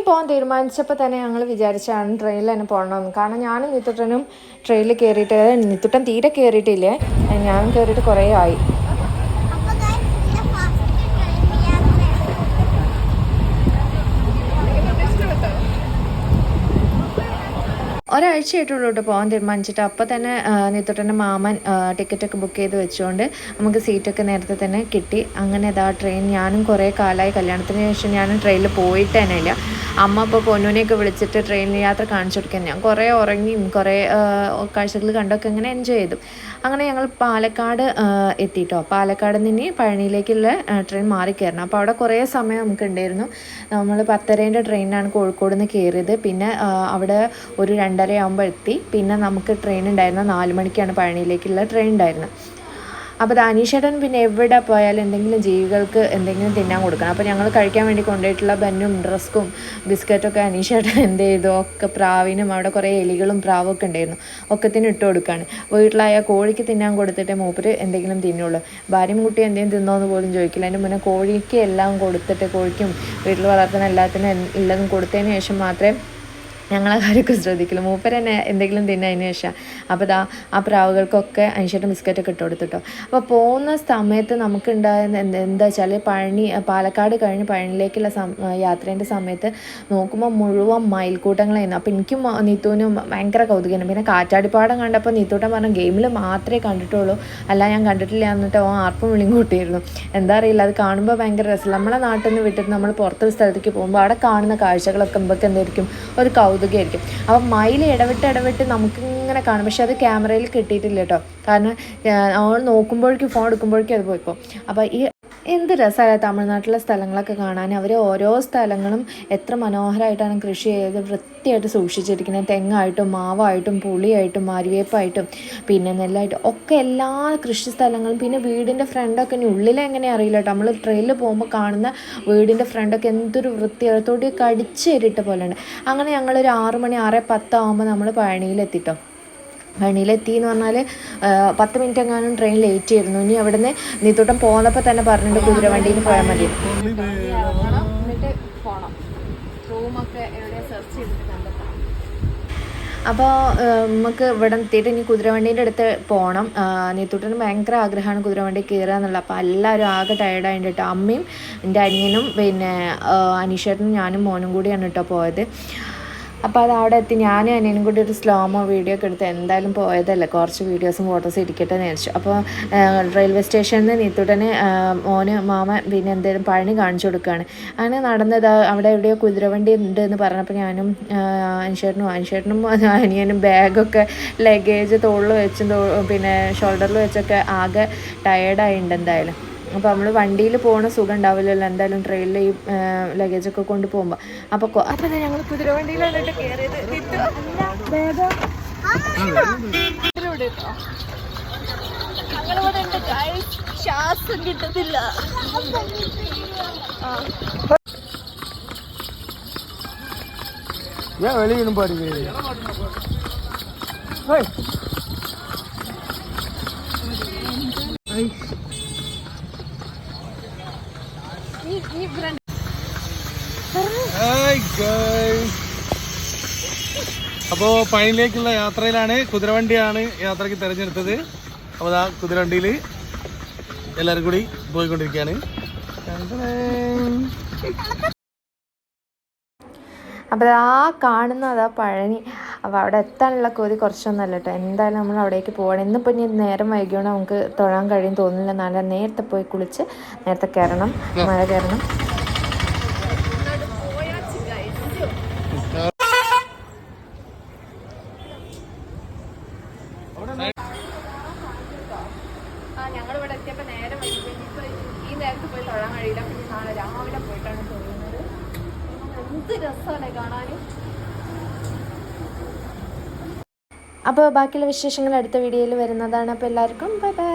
പോകാൻ തീരുമാനിച്ചപ്പോൾ തന്നെ ഞങ്ങൾ വിചാരിച്ചാണ് ട്രെയിനിൽ തന്നെ പോകണമെന്ന്. കാരണം ഞാനും നിത്തുട്ടനും ട്രെയിനിൽ കയറിയിട്ട്, നിത്തുട്ടൻ തീരെ കയറിയിട്ടില്ലേ, ഞാൻ കയറിയിട്ട് കുറേ ആയി. ഒരാഴ്ചയായിട്ടുള്ളൂ കേട്ടോ പോകാൻ തീരുമാനിച്ചിട്ട്. അപ്പോൾ തന്നെ നിത്തുട്ടൻ്റെ മാമൻ ടിക്കറ്റൊക്കെ ബുക്ക് ചെയ്ത് വെച്ചുകൊണ്ട് നമുക്ക് സീറ്റൊക്കെ നേരത്തെ തന്നെ കിട്ടി. അങ്ങനെ ഇതാ ട്രെയിൻ, ഞാനും കുറേ കാലമായി കല്യാണത്തിന് ശേഷം ഞാനും ട്രെയിനിൽ പോയിട്ട് തന്നെ ഇല്ല. അമ്മ ഇപ്പോൾ പൊന്നൂനെയൊക്കെ വിളിച്ചിട്ട് ട്രെയിൻ യാത്ര കാണിച്ചു കൊടുക്കാൻ, ഞാൻ കുറേ ഉറങ്ങിയും കുറേ കാഴ്ചകൾ കണ്ടൊക്കെ ഇങ്ങനെ എൻജോയ് ചെയ്തു. അങ്ങനെ ഞങ്ങൾ പാലക്കാട് എത്തിയിട്ടോ. പാലക്കാട് നിന്ന് പഴനിയിലേക്കുള്ള ട്രെയിൻ മാറി കയറണം. അപ്പോൾ അവിടെ കുറേ സമയം നമുക്ക് ഉണ്ടായിരുന്നു. നമ്മൾ 10:30 ട്രെയിനിനാണ് കോഴിക്കോട് നിന്ന് കയറിയത്. പിന്നെ അവിടെ ഒരു 2:30 ആകുമ്പോൾ എത്തി. പിന്നെ നമുക്ക് ട്രെയിൻ ഉണ്ടായിരുന്നത് 4 മണിക്കാണ് പഴനിയിലേക്കുള്ള ട്രെയിൻ ഉണ്ടായിരുന്നത്. അപ്പോൾ അനീഷേട്ടൻ പിന്നെ എവിടെ പോയാലും എന്തെങ്കിലും ജീവികൾക്ക് എന്തെങ്കിലും തിന്നാൻ കൊടുക്കണം. അപ്പോൾ ഞങ്ങൾ കഴിക്കാൻ വേണ്ടി കൊണ്ടുപോയിട്ടുള്ള ബന്നും റസ്ക്കും ബിസ്ക്കറ്റൊക്കെ അനീഷേട്ടൻ എന്ത് ചെയ്തു, ഒക്കെ പ്രാവിനും, അവിടെ കുറേ എലികളും പ്രാവൊക്കെ ഉണ്ടായിരുന്നു, ഒക്കത്തിന് ഇട്ട് കൊടുക്കുകയാണ്. വീട്ടിലായ കോഴിക്ക് തിന്നാൻ കൊടുത്തിട്ട് മൂപ്പര് എന്തെങ്കിലും തിന്നുള്ളൂ. ഭാര്യയും കുട്ടി എന്തെങ്കിലും തിന്നോന്ന് പോലും ചോദിക്കില്ല. അതിന് മുന്നേ കോഴിക്ക് എല്ലാം കൊടുത്തിട്ട്, കോഴിക്കും വീട്ടിൽ വളർത്തുന്ന എല്ലാത്തിനും എല്ലാം കൊടുത്തതിന് ശേഷം മാത്രമേ ഞങ്ങളെ കാര്യമൊക്കെ ശ്രദ്ധിക്കില്ല. മൂപ്പര് തന്നെ എന്തെങ്കിലും തിന്നതിന് ശേഷം. അപ്പോൾ ആ പ്രാവുകൾക്കൊക്കെ അനിഷേട്ടൻ ബിസ്ക്കറ്റൊക്കെ ഇട്ട് കൊടുത്തിട്ടോ. അപ്പോൾ പോകുന്ന സമയത്ത് നമുക്കുണ്ടായ എന്താ വെച്ചാൽ, പാലക്കാട് കഴിഞ്ഞ് പഴനിയിലേക്കുള്ള യാത്രേൻ്റെ സമയത്ത് നോക്കുമ്പോൾ മുഴുവൻ മയിൽക്കൂട്ടങ്ങളായിരുന്നു. അപ്പോൾ എനിക്കും നീത്തൂനും ഭയങ്കര കൗതുകമാണ്. പിന്നെ കാറ്റാടിപ്പാടം കണ്ടപ്പോൾ നീത്തൂട്ടൻ പറഞ്ഞ ഗെയിമിൽ മാത്രമേ കണ്ടിട്ടുള്ളൂ, അല്ല ഞാൻ കണ്ടിട്ടില്ല എന്നിട്ട് ആർപ്പും വിളിയും കൂട്ടിയിരുന്നു. എന്താ അറിയില്ല, അത് കാണുമ്പോൾ ഭയങ്കര രസമില്ല. നമ്മളെ നാട്ടിൽ നിന്ന് വിട്ടിട്ട് നമ്മൾ പുറത്തൊരു സ്ഥലത്തേക്ക് പോകുമ്പോൾ അവിടെ കാണുന്ന കാഴ്ചകളൊക്കെ നമുക്ക് എന്തായിരിക്കും, ഒരു കൗതുകമായിരിക്കും. അപ്പം മയിൽ ഇടവിട്ട് നമുക്കിങ്ങനെ കാണും. പക്ഷെ അത് ക്യാമറയിൽ കിട്ടിയിട്ടില്ല കേട്ടോ. കാരണം നമ്മൾ നോക്കുമ്പോഴേക്കും, ഫോൺ എടുക്കുമ്പോഴേക്കും അത് പോയിപ്പോൾ. അപ്പോൾ എന്ത് രസമാണ് തമിഴ്നാട്ടിലെ സ്ഥലങ്ങളൊക്കെ കാണാൻ. അവർ ഓരോ സ്ഥലങ്ങളും എത്ര മനോഹരമായിട്ടാണ് കൃഷി ചെയ്ത് വൃത്തിയായിട്ട് സൂക്ഷിച്ചിരിക്കുന്നത്. തെങ്ങായിട്ടും മാവായിട്ടും പുളിയായിട്ടും അരിവേപ്പായിട്ടും പിന്നെ നെല്ലായിട്ടും ഒക്കെ എല്ലാ കൃഷി സ്ഥലങ്ങളും. പിന്നെ വീടിൻ്റെ ഫ്രണ്ടൊക്കെ ഇനി ഉള്ളിലെങ്ങനെ അറിയില്ല കേട്ടോ, നമ്മൾ ട്രെയിനിൽ പോകുമ്പോൾ കാണുന്ന വീടിൻ്റെ ഫ്രണ്ടൊക്കെ എന്തൊരു വൃത്തിയാണ്, തൊടി കടിച്ചേരിട്ട പോലെയുണ്ട്. അങ്ങനെ ഞങ്ങളൊരു 6 മണി 6:10 ആകുമ്പോൾ നമ്മൾ പഴനിയിലെത്തിട്ടോ. പഴനിയിലെത്തി എന്ന് പറഞ്ഞാൽ 10 മിനിറ്റ് എങ്ങാനും ട്രെയിൻ ലേറ്റ് ആയിരുന്നു. ഇനി അവിടെ നിന്ന് നീത്തോട്ടം പോകുന്നപ്പോൾ തന്നെ പറഞ്ഞിട്ട് കുതിരവണ്ടിയിൽ പോയാൽ മതി, എന്നിട്ട് പോകണം, റൂമൊക്കെ എവിടെ സെർച്ച് ചെയ്തിട്ട് കണ്ടെത്തണം. അപ്പോൾ നമുക്ക് ഇവിടെ എത്തിയിട്ട് ഇനി കുതിരവണ്ടീൻ്റെ അടുത്ത് പോകണം. നീത്തൂട്ടന് ഭയങ്കര ആഗ്രഹമാണ് കുതിരവണ്ടി കയറുക എന്നുള്ളത്. അപ്പോൾ എല്ലാവരും ആകെ ടയർഡായിട്ട് കേട്ടോ. അമ്മയും എൻ്റെ അനിയനും പിന്നെ അനീഷേട്ടനും ഞാനും മോനും കൂടിയാണ് കേട്ടോ പോയത്. അപ്പോൾ അത് അവിടെ എത്തി ഞാനും അനിയനും കൂടി ഒരു സ്ലോമോ വീഡിയോ ഒക്കെ എടുത്ത് എന്തായാലും പോയതല്ലേ, കുറച്ച് വീഡിയോസും ഫോട്ടോസും ഇരിക്കട്ടെ എന്ന് വിചാരിച്ചു. അപ്പോൾ റെയിൽവേ സ്റ്റേഷനിൽ നിന്ന് നീത്തൂട്ടന് മോന് മാമ പിന്നെ എന്തെങ്കിലും പഴനി കാണിച്ചു കൊടുക്കുകയാണ്. അങ്ങനെ നടന്നത് അവിടെ എവിടെയോ കുതിരവണ്ടി ഉണ്ട് എന്ന് പറഞ്ഞപ്പോൾ ഞാനും അനിഷേട്ടനും അനിയനും ബാഗൊക്കെ ലഗേജ് തോളിൽ വെച്ചും പിന്നെ ഷോൾഡറിൽ വെച്ചൊക്കെ ആകെ ടയേർഡായിട്ടുണ്ട് എന്തായാലും. അപ്പോൾ നമ്മൾ വണ്ടിയിൽ പോകുന്ന സുഖം ഉണ്ടാവില്ലല്ലോ എന്തായാലും ട്രെയിനിൽ ഈ ലഗേജൊക്കെ കൊണ്ട് പോകുമ്പോൾ. അപ്പോൾ ഞങ്ങൾ കുതിരവണ്ടിയിലാണ് കയറിയത്. ശ്വാസം കിട്ടത്തില്ല. வெளியும் பாருங்க. അപ്പോൾ പഴനിയിലേക്കുള്ള യാത്രയിലാണ്, കുതിരവണ്ടിയാണ് യാത്രയ്ക്ക് തിരഞ്ഞെടുത്തത്. അപ്പോൾ ആ കുതിരവണ്ടിയിൽ എല്ലാവരും കൂടി പോയിക്കൊണ്ടിരിക്കുകയാണ്. അപ്പോൾ ആ കാണുന്നതാ പഴനി. അപ്പോൾ അവിടെ എത്താനുള്ള കൊതി കുറച്ചൊന്നുമല്ല കേട്ടോ. എന്തായാലും നമ്മൾ അവിടേക്ക് പോകണം. ഇന്നിപ്പോൾ ഇനി നേരം വൈകിയോണ്ട് നമുക്ക് തൊഴാൻ കഴിയും തോന്നുന്നില്ല. നല്ല നേരത്തെ പോയി കുളിച്ച് നേരത്തെ കയറണം, മഴ കയറണം. ഞങ്ങളിവിടെ എത്തിയപ്പോൾ നേരം വൈകിയപ്പോൾ ഈ നേരത്തെ പോയി തൊഴാൻ കഴിയില്ല. പിന്നെ നാളെ രാവിലെ പോയിട്ടാണ് തൊഴുന്നത്. എന്ത് രസമാണ് കാണാൻ. അപ്പോൾ ബാക്കിയുള്ള വിശേഷങ്ങൾ അടുത്ത വീഡിയോയിൽ വരുന്നതാണ്. അപ്പോൾ എല്ലാവർക്കും ബൈ ബൈ.